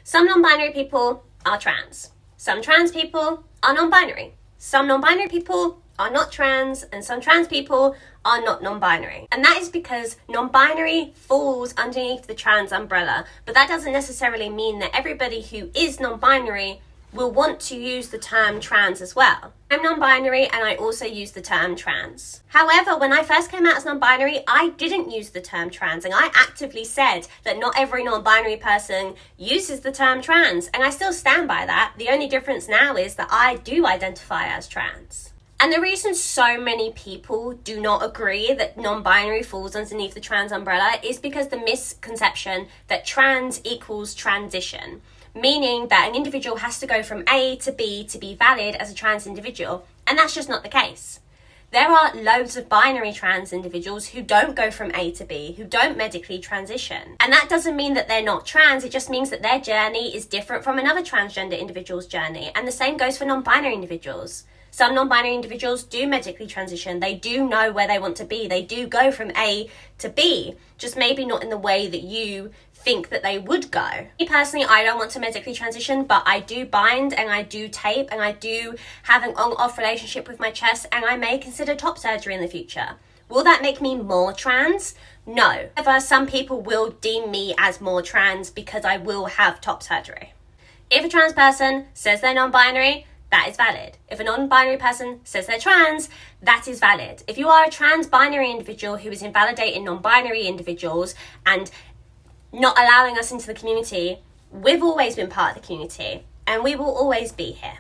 Some non-binary people are trans. Some trans people are non-binary. Some non-binary people are not trans, and some trans people are not non-binary. And that is because non-binary falls underneath the trans umbrella, but that doesn't necessarily mean that everybody who is non-binary will want to use the term trans as well. I'm non-binary and I also use the term trans. However, when I first came out as non-binary, I didn't use the term trans, and I actively said that not every non-binary person uses the term trans, and I still stand by that. The only difference now is that I do identify as trans. And the reason so many people do not agree that non-binary falls underneath the trans umbrella is because the misconception that trans equals transition, meaning that an individual has to go from A to B to be valid as a trans individual, and that's just not the case. There are loads of binary trans individuals who don't go from A to B, who don't medically transition. And that doesn't mean that they're not trans, it just means that their journey is different from another transgender individual's journey, and the same goes for non-binary individuals. Some non-binary individuals do medically transition. They do know where they want to be. They do go from A to B, just maybe not in the way that you think that they would go. Me personally, I don't want to medically transition, but I do bind and I do tape and I do have an on-off relationship with my chest, and I may consider top surgery in the future. Will that make me more trans? No. However, some people will deem me as more trans because I will have top surgery. If a trans person says they're non-binary, that is valid. If a non-binary person says they're trans, that is valid. If you are a trans binary individual who is invalidating non-binary individuals and not allowing us into the community, we've always been part of the community and we will always be here.